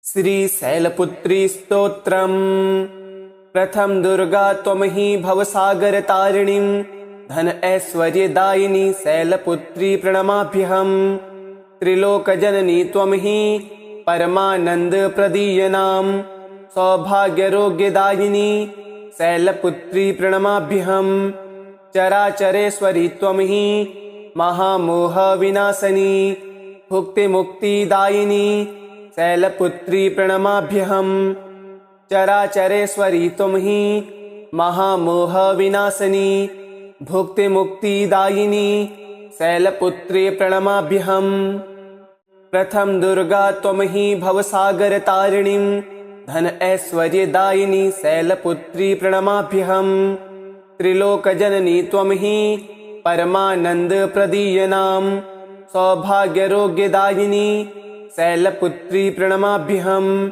श्रीशैलपुत्री स्तोत्रम्। प्रथम दुर्गा त्वमहि भवसागरतारिणीं धन ऐश्वर्यदायिनी शैलपुत्री प्रणमाभ्यहम्। त्रिलोकजननी त्वमहि परमानन्दप्रदीयनां सौभाग्यरोग्यदायिनी शैलपुत्री प्रणमाभ्यहम्। चराचरेश्वरी त्वमहि महामोहविनाशिनी भुक्तिमुक्तिदायिनी शैलपुत्री प्रणमाभ्यहम्। चराचरेश्वरी त्वमहि महामोहविनाशिनी भुक्तिमुक्तिदायिनी शैलपुत्री प्रणमाभ्यहम्। प्रथम दुर्गा त्वमहि भवसागरतारिणीं धन ऐश्वर्यदायिनी शैलपुत्री प्रणमाभ्यहम्। त्रिलोकजननी त्वमहि परमानन्दप्रदीयनां सौभाग्यरोग्यदायिनी शैलपुत्री प्रणमाभ्यहम्।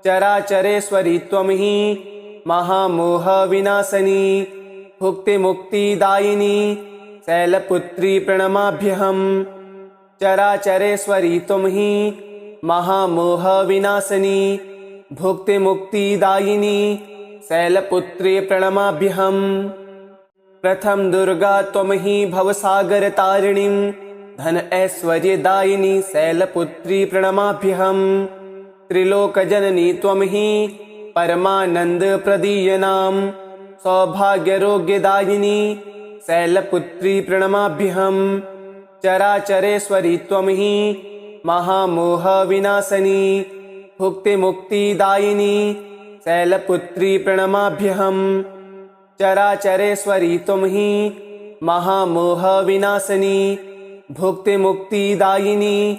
चराचरेश्वरी त्वमहि महामोहविनाशिनी भुक्तिमुक्तिदायिनी शैलपुत्री प्रणमाभ्यहम्। चराचरेश्वरी त्वमहि महामोहविनाशिनी भुक्तिमुक्तिदायिनी शैलपुत्री प्रणमाभ्यहम्। प्रथम दुर्गा त्वमहि भवसागरतारिणीं धन ऐश्वर्यदायिनी शैलपुत्री प्रणमाभ्यहम्। त्रिलोकजननी त्वमहि परमानन्दप्रदीयनां सौभाग्यरोग्यदायिनी शैलपुत्री प्रणमाभ्यहम्। चराचरेश्वरी त्वमहि महामोहविनाशिनी भुक्तिमुक्तिदायिनी शैलपुत्री प्रणमाभ्यहम्। चराचरेश्वरी त्वमहि महामोहविनाशिनी भुक्तिमुक्तिदायिनी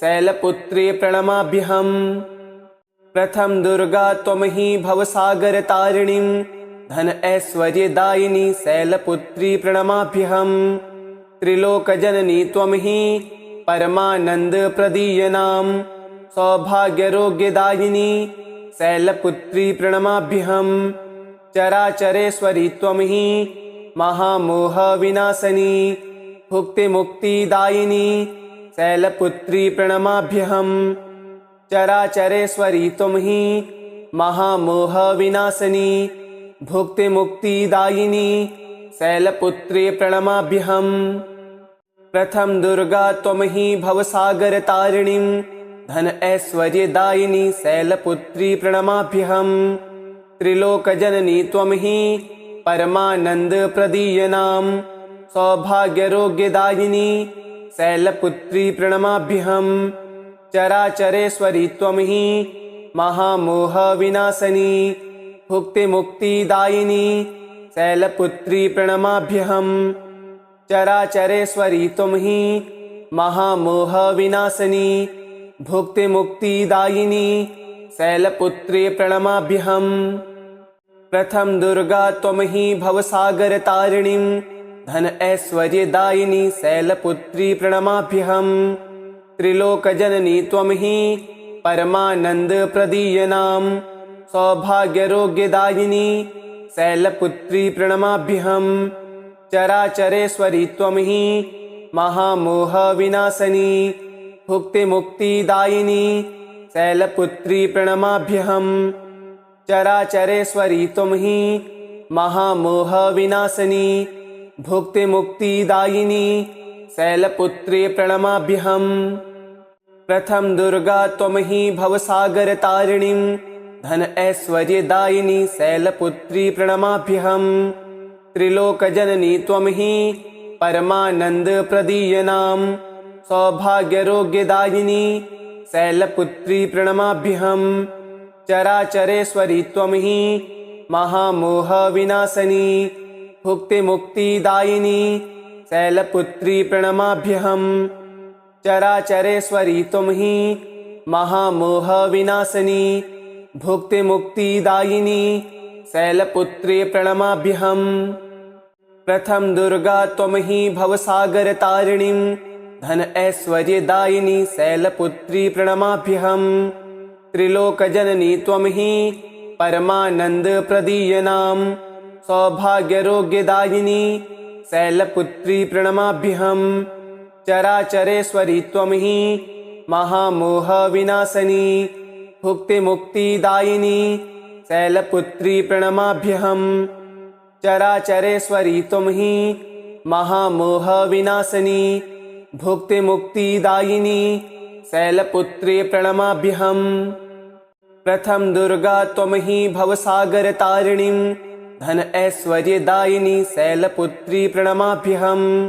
शैलपुत्री प्रणमाभ्यहम्। प्रथम दुर्गा त्वमहि भवसागरतारिणीं धन ऐश्वर्यदायिनी शैलपुत्री प्रणमाभ्यहम्। त्रिलोकजननी त्वमहि परमानन्दप्रदीयनां सौभाग्यरोग्यदायिनी शैलपुत्री प्रणमाभ्यहम्। चराचरेश्वरी त्वमहि महामोहविनाशिनी भुक्तिमुक्तिदायिनी शैलपुत्री प्रणमाभ्यहम्। चराचरेश्वरी त्वमहि महामोहविनाशिनी भुक्तिमुक्तिदायिनी शैलपुत्री प्रणमाभ्यहम्। प्रथम दुर्गा त्वमहि भवसागरतारिणीं धन ऐश्वर्यदायिनी शैलपुत्री प्रणमाभ्यहम्। त्रिलोकजननी त्वमहि परमानन्दप्रदीयनां सौभाग्यरोग्यदायिनी शैलपुत्री प्रणमाभ्यहम्। चराचरेश्वरी त्वमहि महामोहविनाशिनी भुक्तिमुक्तिदायिनी शैलपुत्री प्रणमाभ्यहम्। चराचरेश्वरी त्वमहि महामोहविनाशिनी भुक्तिमुक्तिदायिनी शैलपुत्री प्रणमाभ्यहम्। प्रथम दुर्गा त्वमहि भवसागरतारिणीं धन ऐश्वर्यदायिनी शैलपुत्री प्रणमाभ्यहम्। त्रिलोकजननी त्वमहि परमानन्दप्रदीयनां सौभाग्यरोग्यदायिनी शैलपुत्री प्रणमाभ्यहम्। चराचरेश्वरी त्वमहि महामोहविनाशिनी भुक्तिमुक्तिदायिनी शैलपुत्री प्रणमाभ्यहम्। चराचरेश्वरी त्वमहि महामोहविनाशिनी भुक्तिमुक्तिदायिनी शैलपुत्री प्रणमाभ्यहम्। प्रथम दुर्गा त्वमहि भवसागरतारिणीं धन ऐश्वर्यदायिनी शैलपुत्री प्रणमाभ्यहम्। त्रिलोकजननी त्वमहि परमानन्दप्रदीयनां सौभाग्यरोग्यदायिनी शैलपुत्री प्रणमाभ्यहम्। चराचरेश्वरी त्वमहि महामोहविनाशिनी भुक्तिमुक्तिदायिनी शैलपुत्री प्रणमाभ्यहम्। चराचरेश्वरी त्वमहि महामोहविनाशिनी भुक्तिमुक्तिदायिनी शैलपुत्री प्रणमाभ्यहम्। प्रथम दुर्गा त्वमहि भवसागरतारिणीं धन ऐश्वर्यदायिनी शैलपुत्री प्रणमाभ्यहम्। त्रिलोकजननी त्वमहि परमानन्दप्रदीयनां सौभाग्यरोग्यदायिनी शैलपुत्री प्रणमाभ्यहम्। चराचरेश्वरी त्वमहि महामोहविनाशिनी भुक्तिमुक्तिदायिनी शैलपुत्री प्रणमाभ्यहम्। चराचरेश्वरी तुम ही महामोह विनाशिनी भुक्तिमुक्तिदायिनी शैलपुत्री प्रणमाभ्यहम्। प्रथम दुर्गा तुम ही भवसागर तारिणीं धन ऐश्वर्यदायिनी शैलपुत्री प्रणमाभ्यहम्।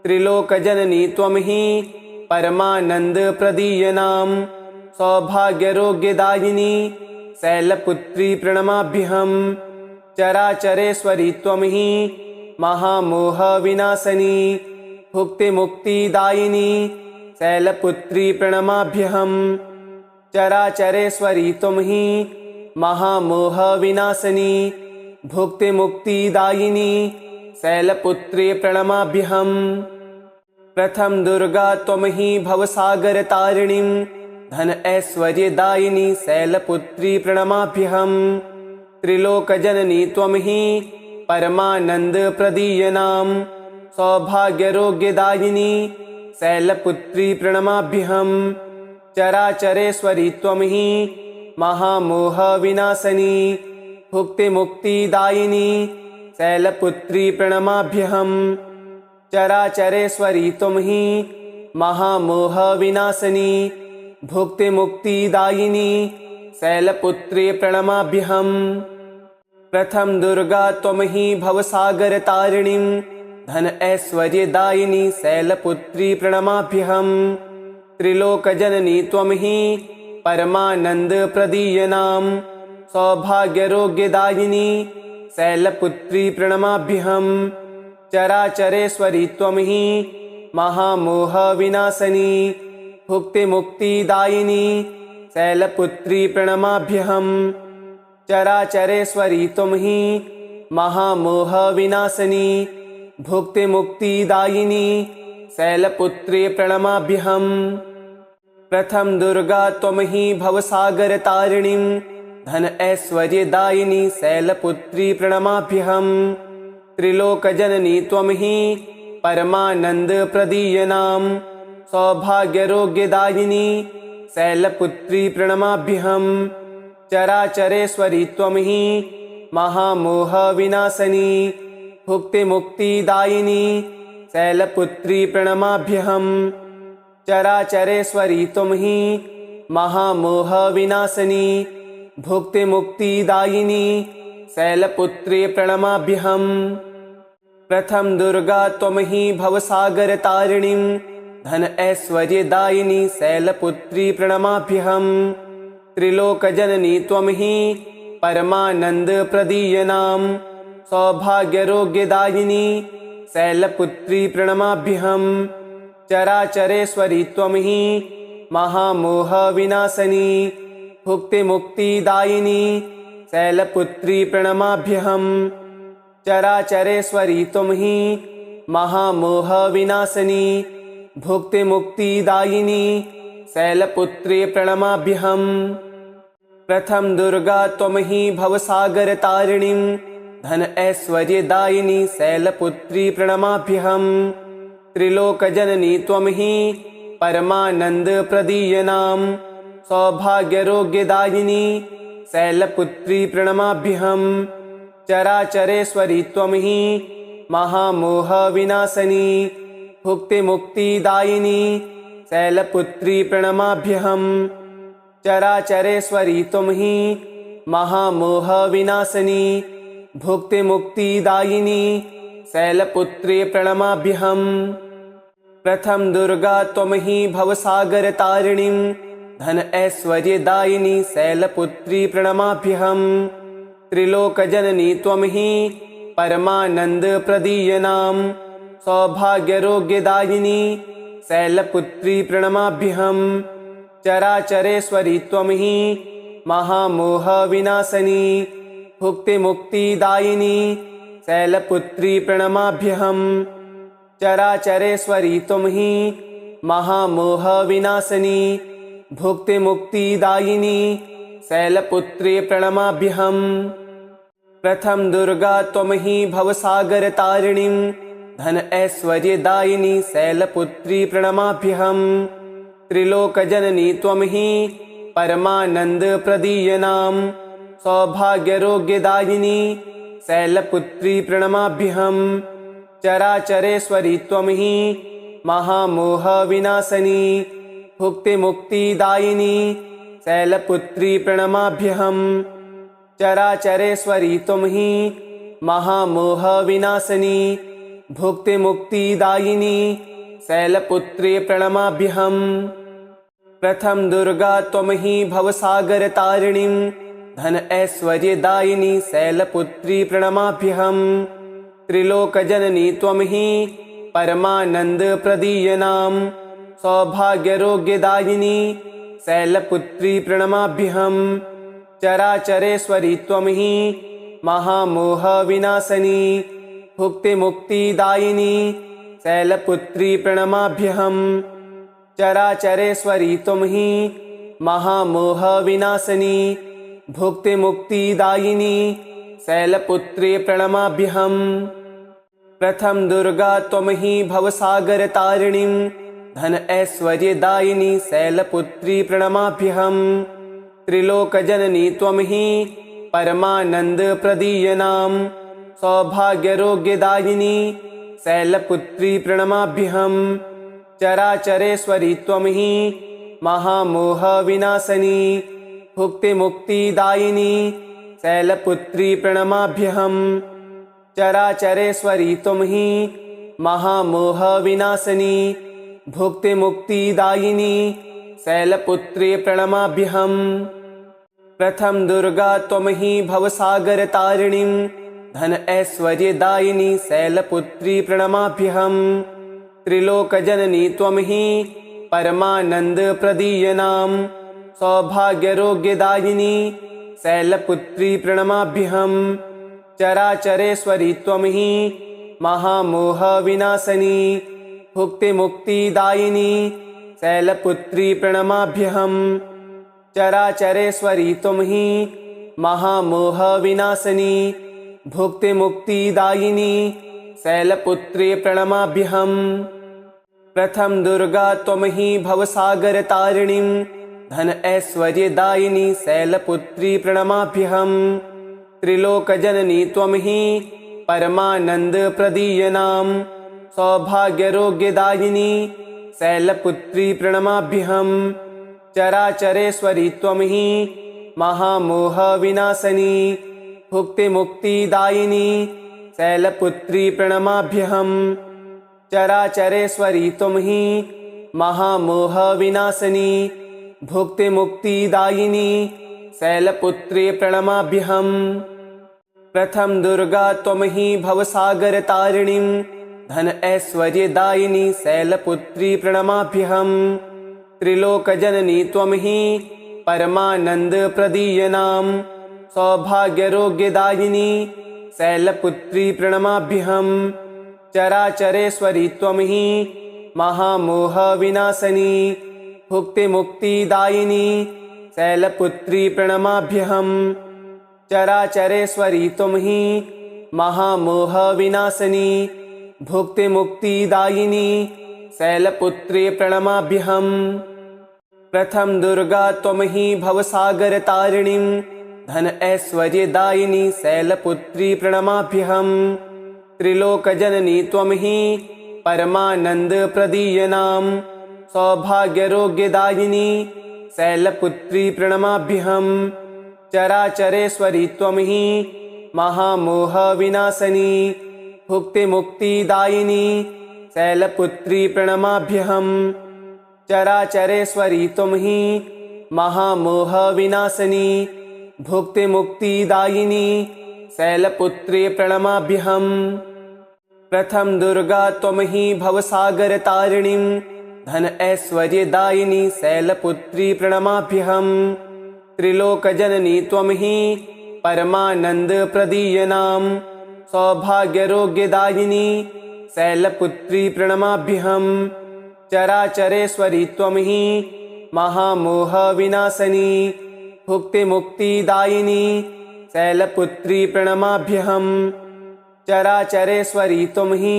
त्रिलोकजननी त्वं हि परमानंद प्रदीयनां सौभाग्यरोग्यदायिनी शैलपुत्री प्रणमाभ्यहम्। चराचरेश्वरी त्वं हि महामोह विनाशिनी भुक्तिमुक्तिदायिनी शैलपुत्री प्रणमाभ्यहम्। चराचरेश्वरी तुम ही महामोह विनाशिनी भुक्तिमुक्तिदायिनी शैलपुत्री प्रणमाभ्यहम्। प्रथम दुर्गा तुम ही भवसागर तारिणीं धन ऐश्वर्यदायिनी शैलपुत्री प्रणमाभ्यहम्। त्रिलोकजननी त्वं हि परमानंद प्रदीयनां सौभाग्यरोग्यदायिनी शैलपुत्री प्रणमाभ्यहम्। चराचरेश्वरी त्वं हि महामोह विनाशिनी भुक्तिमुक्तिदायिनी शैलपुत्री प्रणमाभ्यहम्। चराचरेश्वरी तुम ही महामोह विनाशिनी भुक्तिमुक्तिदायिनी शैलपुत्री प्रणमाभ्यहम्। प्रथम दुर्गा तुम ही भवसागर तारिणीं धन ऐश्वर्यदायिनी शैलपुत्री प्रणमाभ्यहम्। त्रिलोकजननी त्वं हि परमानंद प्रदीयनां सौभाग्यरोग्यदायिनी शैलपुत्री प्रणमाभ्यहम्। चराचरेश्वरी त्वं हि महामोह विनाशिनी भुक्तिमुक्तिदायिनी शैलपुत्री प्रणमाभ्यहम्। चराचरेश्वरी तुम ही महामोह विनाशिनी भुक्तिमुक्तिदायिनी शैलपुत्री प्रणमाभ्यहम्। प्रथम दुर्गा तुम ही भवसागर तारिणीं धन ऐश्वर्यदायिनी शैलपुत्री प्रणमाभ्यहम्। त्रिलोकजननी त्वं हि परमानंद प्रदीयनां सौभाग्यरोग्यदायिनी शैलपुत्री प्रणमाभ्यहम्। चराचरेश्वरी त्वं हि महामोह विनाशिनी भुक्तिमुक्तिदायिनी शैलपुत्री प्रणमाभ्यहम्। चराचरेश्वरी तुम ही महामोह विनाशिनी भुक्तिमुक्तिदायिनी शैलपुत्री प्रणमाभ्यहम्। प्रथम दुर्गा तुम ही भवसागर तारिणीं धन ऐश्वर्यदायिनी शैलपुत्री प्रणमाभ्यहम्। त्रिलोकजननी त्वं हि परमानंद प्रदीयनां सौभाग्यरोग्यदायिनी शैलपुत्री प्रणमाभ्यहम्। चराचरेश्वरी त्वं हि महामोह विनाशिनी भुक्तिमुक्तिदायिनी शैलपुत्री प्रणमाभ्यहम्। चराचरेश्वरी तुम ही महामोह विनाशिनी भुक्तिमुक्तिदायिनी शैलपुत्री प्रणमाभ्यहम्। प्रथम दुर्गा तुम ही भवसागर तारिणीं धन ऐश्वर्यदायिनी शैलपुत्री प्रणमाभ्यहम्। त्रिलोकजननी त्वं हि परमानंद प्रदीयनां सौभाग्यरोग्यदायिनी शैलपुत्री प्रणमाभ्यहम्। चराचरेश्वरी त्वं हि महामोह विनाशिनी भुक्तिमुक्तिदायिनी शैलपुत्री प्रणमाभ्यहम्। चराचरेश्वरी तुम ही महामोह विनाशिनी भुक्तिमुक्तिदायिनी शैलपुत्री प्रणमाभ्यहम्। प्रथम दुर्गा तुम ही भवसागर तारिणीं धन ऐश्वर्यदायिनी शैलपुत्री प्रणमाभ्यहम्। त्रिलोकजननी त्वं हि परमानंद प्रदीयनां सौभाग्यरोग्यदायिनी शैलपुत्री प्रणमाभ्यहम्। चराचरेश्वरी त्वं हि महामोह विनाशिनी भुक्तिमुक्तिदायिनी शैलपुत्री प्रणमाभ्यहम्। चराचरेश्वरी तुम ही महामोह विनाशिनी भुक्तिमुक्तिदायिनी शैलपुत्री प्रणमाभ्यहम्। प्रथम दुर्गा तुम ही भवसागर तारिणीं धन ऐश्वर्यदायिनी शैलपुत्री प्रणमाभ्यहम्। त्रिलोकजननी त्वं हि परमानंद प्रदीयनां सौभाग्यरोग्यदायिनी शैलपुत्री प्रणमाभ्यहम्। चराचरेश्वरी त्वं हि महामोहविनाशिनी भुक्तिमुक्तिदायिनी शैलपुत्री प्रणमाभ्यहम्। चराचरेश्वरी त्वं हि महामोहविनाशिनी भुक्तिमुक्तिदायिनी शैलपुत्री प्रणमाभ्यहम्। प्रथम दुर्गा त्वं हि भवसागरतारिणीं धन ऐश्वर्यदायिनी शैलपुत्री प्रणमाभ्यहम्। त्रिलोकजननी त्वं हि परमानंद प्रदीयनां सौभाग्यरोग्यदायिनी शैलपुत्री प्रणमाभ्यहम्। चराचरेश्वरी त्वं हि महामोहविनाशिनी भुक्तिमुक्तिदायिनी शैलपुत्री प्रणमाभ्यहम्। चराचरेश्वरी त्वं हि महामोहविनाशिनी भुक्तिमुक्तिदायिनी शैलपुत्री प्रणमाभ्यहम्। प्रथम दुर्गा त्वं हि भवसागरतारिणीं धन ऐश्वर्यदायिनी शैलपुत्री प्रणमाभ्यहम्। त्रिलोकजननी त्वं हि परमानंद प्रदीयनां सौभाग्यरोग्यदायिनी शैलपुत्री प्रणमाभ्यहम्। चराचरेश्वरी त्वं हि महामोहविनाशिनी भुक्तिमुक्तिदायिनी शैलपुत्री प्रणमाभ्यहम्। चराचरेश्वरी त्वं हि महामोहविनाशिनी भुक्तिमुक्तिदायिनी शैलपुत्री प्रणमाभ्यहम्। प्रथम दुर्गा त्वं हि भवसागरतारिणीं धन ऐश्वर्यदायिनी शैलपुत्री प्रणमाभ्यहम्। त्रिलोकजननी त्वं हि परमानंद प्रदीयनां सौभाग्यरोग्यदायिनी शैलपुत्री प्रणमाभ्यहम्। चराचरेश्वरी त्वं हि महामोहविनाशिनी भुक्तिमुक्तिदायिनी शैलपुत्री प्रणमाभ्यहम्। चराचरेश्वरी त्वं हि महामोहविनाशिनी भुक्तिमुक्तिदायिनी शैलपुत्री प्रणमाभ्यहम्। प्रथम दुर्गा त्वं हि भवसागरतारिणीं धन ऐश्वर्यदायिनी शैलपुत्री प्रणमाभ्यहम्। त्रिलोकजननी त्वं हि परमानंद प्रदीयनां सौभाग्यरोग्यदायिनी शैलपुत्री प्रणमाभ्यहम्। चराचरेश्वरी त्वं हि महामोहविनाशिनी भुक्तिमुक्तिदायिनी शैलपुत्री प्रणमाभ्यहम्। चराचरेश्वरी त्वं हि महामोहविनाशिनी भुक्तिमुक्तिदायिनी शैलपुत्री प्रणमाभ्यहम्। प्रथम दुर्गा त्वं हि भवसागरतारिणीं धन ऐश्वर्यदायिनी शैलपुत्री प्रणमाभ्यहम्। त्रिलोकजननी त्वं हि परमानंद प्रदीयनां सौभाग्यरोग्यदायिनी शैलपुत्री प्रणमाभ्यहम्। चराचरेश्वरी त्वं हि महामोहविनाशिनी भुक्तिमुक्तिदायिनी शैलपुत्री प्रणमाभ्यहम्। चराचरेश्वरी त्वं हि महामोहविनाशिनी भुक्तिमुक्तिदायिनी शैलपुत्री प्रणमाभ्यहम्। प्रथम दुर्गा त्वं हि भवसागरतारिणीं धन ऐश्वर्यदायिनी शैलपुत्री प्रणमाभ्यहम्। त्रिलोकजननी त्वं हि परमानंद प्रदीयनां सौभाग्यरोग्यदायिनी शैलपुत्री प्रणमाभ्यहम्। चराचरेश्वरी त्वं हि महामोहविनाशिनी भुक्तिमुक्तिदायिनी शैलपुत्री प्रणमाभ्यहम्। चराचरेश्वरी त्वं हि महामोहविनाशिनी भुक्तिमुक्तिदायिनी शैलपुत्री प्रणमाभ्यहम्। प्रथम दुर्गा त्वं हि भवसागरतारिणीं धन ऐश्वर्यदायिनी शैलपुत्री प्रणमाभ्यहम्। त्रिलोकजननी त्वं हि परमानंद प्रदीयनां सौभाग्यरोग्यदायिनी शैलपुत्री प्रणमाभ्यहम्। चराचरेश्वरी त्वं हि महामोहविनाशिनी भुक्तिमुक्तिदायिनी शैलपुत्री प्रणमाभ्यहम्। चराचरेश्वरी त्वं हि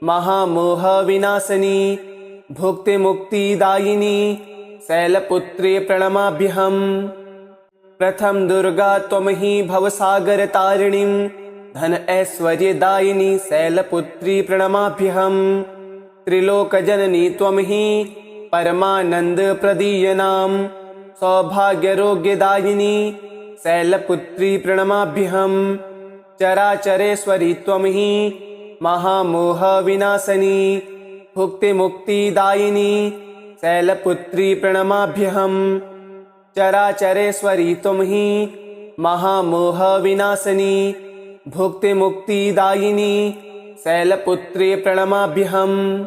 महामोहविनाशिनी भुक्तिमुक्तिदायिनी शैलपुत्री प्रणमाभ्यहम्। प्रथम दुर्गा त्वं हि भवसागरतारिणीं धन ऐश्वर्यदायिनी शैलपुत्री प्रणमाभ्यहम्। त्रिलोकजननी त्वं हि परमानन्दप्रदीयनां सौभाग्यरोग्यदायिनी शैलपुत्री प्रणमाभ्यहम्। चराचरेश्वरी त्वं हि महामोहविनाशिनी भुक्तिमुक्तिदायिनी शैलपुत्री प्रणमाभ्यहम्। चराचरेश्वरी त्वं हि महामोहविनाशिनी भुक्तिमुक्तिदायिनी शैलपुत्री प्रणमाभ्यहम्।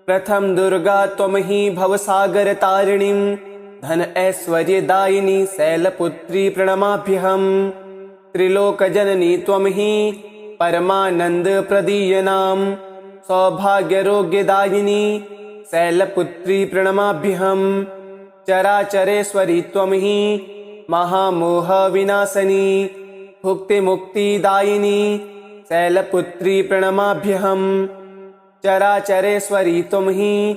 प्रथम दुर्गा त्वं हि भवसागरतारिणीं धन ऐश्वर्यदायिनी शैलपुत्री प्रणमाभ्यहम्। त्रिलोकजननी त्वं हि परमानन्दप्रदीयनां सौभाग्यरोग्यदायिनी शैलपुत्री प्रणमाभ्यहम्। चराचरेश्वरी त्वं हि महामोहविनाशिनी भुक्तिमुक्तिदायिनी शैलपुत्री प्रणमाभ्यहम्। चराचरेश्वरी त्वं हि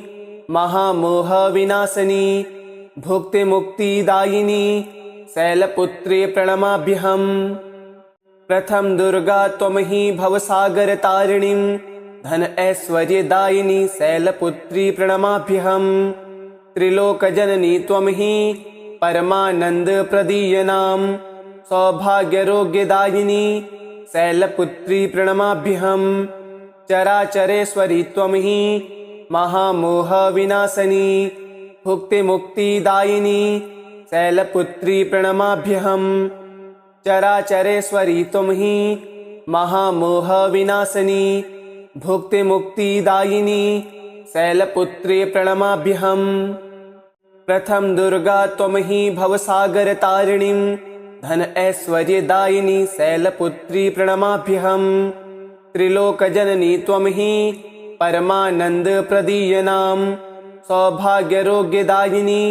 महामोहविनाशिनी भुक्तिमुक्तिदायिनी शैलपुत्री प्रणमाभ्यहम्। प्रथम दुर्गा त्वं हि भवसागरतारिणीं धन ऐश्वर्यदायिनी शैलपुत्री प्रणमाभ्यहम्। त्रिलोकजननी त्वं हि परमानन्दप्रदीयनां सौभाग्यरोग्यदायिनी शैलपुत्री प्रणमाभ्यहम्। चराचरेश्वरी त्वं हि महामोहविनाशिनी भुक्तिमुक्तिदायिनी शैलपुत्री प्रणमाभ्यहम्। चराचरेश्वरी त्वं हि महामोहविनाशिनी भुक्तिमुक्तिदायिनी शैलपुत्री प्रणमाभ्यहम्। प्रथम दुर्गा त्वं हि भवसागरतारिणीं धन ऐश्वर्यदायिनी शैलपुत्री प्रणमाभ्यहम्। त्रिलोकजननी त्वं हि परमानन्दप्रदीयनां सौभाग्यरोग्यदायिनी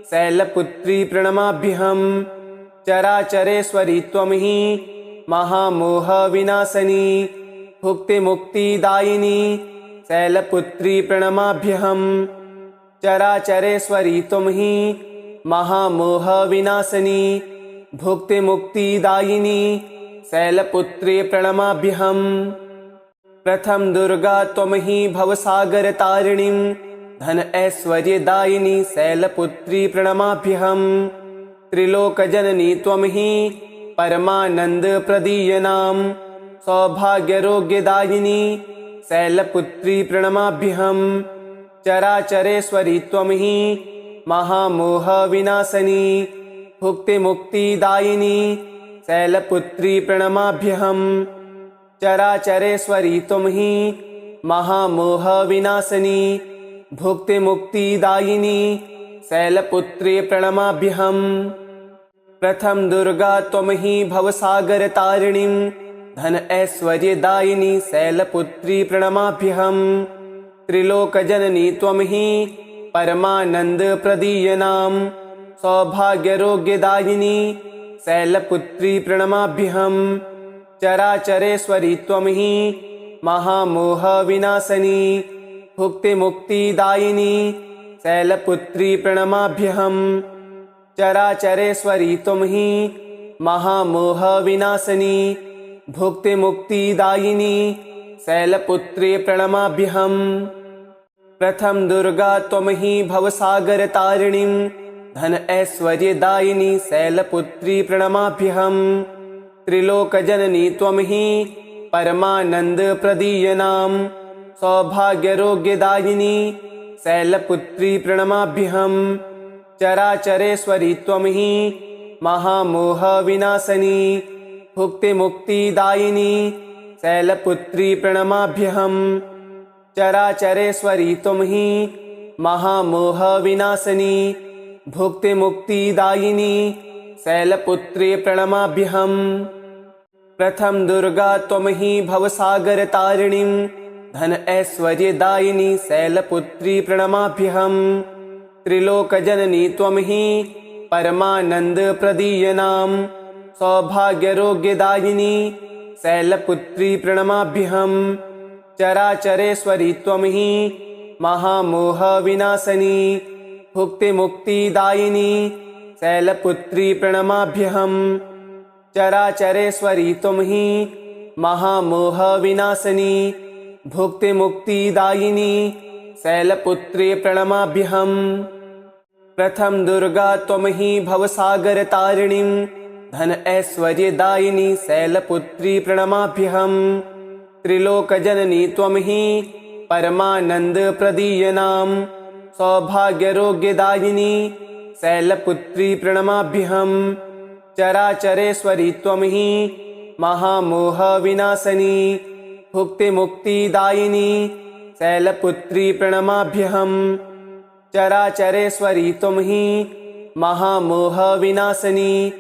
शैलपुत्री प्रणमाभ्यहम्। चराचरेश्वरी त्वं हि महामोहविनाशिनी भुक्तिमुक्तिदायिनी शैलपुत्री प्रणमाभ्यहम्। चराचरेश्वरी त्वं हि महामोहविनाशिनी भुक्तिमुक्तिदायिनी शैलपुत्री प्रणमाभ्यहम्। प्रथम दुर्गा त्वं हि भवसागरतारिणीं धन ऐश्वर्यदायिनी शैलपुत्री प्रणमाभ्यहम्। त्रिलोकजननी त्वं हि परमानन्दप्रदीयनां सौभाग्यरोग्यदायिनी शैलपुत्री प्रणमाभ्यहम्। चराचरेश्वरी त्वं हि महामोहविनाशिनी भुक्तिमुक्तिदायिनी शैलपुत्री प्रणमाभ्यहम्। चराचरेश्वरी त्वं हि महामोहविनाशिनी भुक्तिमुक्तिदायिनी शैलपुत्री प्रणमाभ्यहम्। प्रथम दुर्गा त्वं हि भवसागरतारिणीं धन ऐश्वर्यदायिनी शैलपुत्री प्रणमाभ्यहम्। त्रिलोकजननी त्वं हि परमानन्दप्रदीयनां सौभाग्यरोग्यदायिनी शैलपुत्री प्रणमाभ्यहम्। चराचरेश्वरी त्वं हि महामोहविनाशिनी भुक्तिमुक्तिदायिनी शैलपुत्री प्रणमाभ्यहम्। चराचरेश्वरी त्वं हि महामोहविनाशिनी भुक्तिमुक्तिदायिनी शैलपुत्री प्रणमाभ्यहम्। प्रथम दुर्गा त्वं हि भवसागरतारिणीं धन ऐश्वर्यदायिनी शैलपुत्री प्रणमाभ्यहम्। त्रिलोकजननी त्वं हि परमानन्दप्रदीयनां सौभाग्यरोग्यदायिनी शैलपुत्री प्रणमाभ्यहम्। चराचरेश्वरी त्वं हि महामोहविनाशिनी भुक्तिमुक्तिदायिनी शैलपुत्री प्रणमाभ्यहम्। चराचरेश्वरी त्वं हि महामोहविनाशिनी भुक्तिमुक्तिदायिनी शैलपुत्री प्रणमाभ्यहम्। प्रथम दुर्गा त्वं हि भवसागरतारिणीं धन ऐश्वर्यदायिनी शैलपुत्री प्रणमाभ्यहम्। त्रिलोकजननी त्वं हि परमानन्दप्रदीयनां सौभाग्यरोग्यदायिनी शैलपुत्री प्रणमाभ्यहम्। चराचरेश्वरी त्वं हि महामोहविनाशिनी भुक्तिमुक्तिदायिनी शैलपुत्री प्रणमाभ्यहम्। चराचरेश्वरी तुम ही महामोह विनाशिनी भुक्तिमुक्तिदायिनी शैलपुत्री प्रणमाभ्यहम्। प्रथम दुर्गा तुम ही भवसागर तारिणीं धन ऐश्वर्यदायिनी शैलपुत्री प्रणमाभ्यहम्। त्रिलोक जननी त्वं ही परमानंद प्रदीयनां सौभाग्यरोग्यदायिनी शैलपुत्री प्रणमाभ्यहम्। चराचरेश्वरी त्वं ही महामोह विनाशिनी भुक्तिमुक्तिदायिनी शैलपुत्री प्रणमाभ्यहम्। चराचरेश्वरी तुम ही महामोह विनाशिनी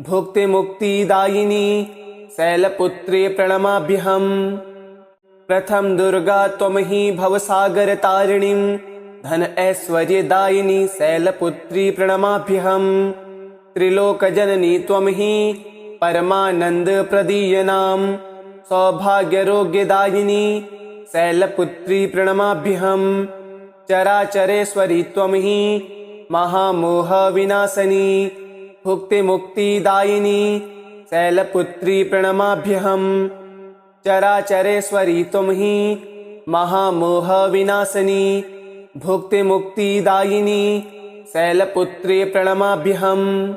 भुक्तिमुक्तिदायिनी शैलपुत्री प्रणमाभ्यहम्। प्रथम दुर्गा तुम ही भवसागर तारिणीं धन ऐश्वर्यदायिनी शैलपुत्री प्रणमाभ्यहम्। त्रिलोक जननी त्वं ही परमानंद प्रदीयनां सौभाग्यरोग्यदायिनी शैलपुत्री प्रणमाभ्यहम्। चराचरेश्वरी त्वं ही महामोह विनाशिनी भुक्तिमुक्तिदायिनी शैलपुत्री प्रणमाभ्यहम्। चराचरेश्वरी तुम ही महामोह विनाशिनी भुक्तिमुक्तिदायिनी शैलपुत्री प्रणमाभ्यहम्।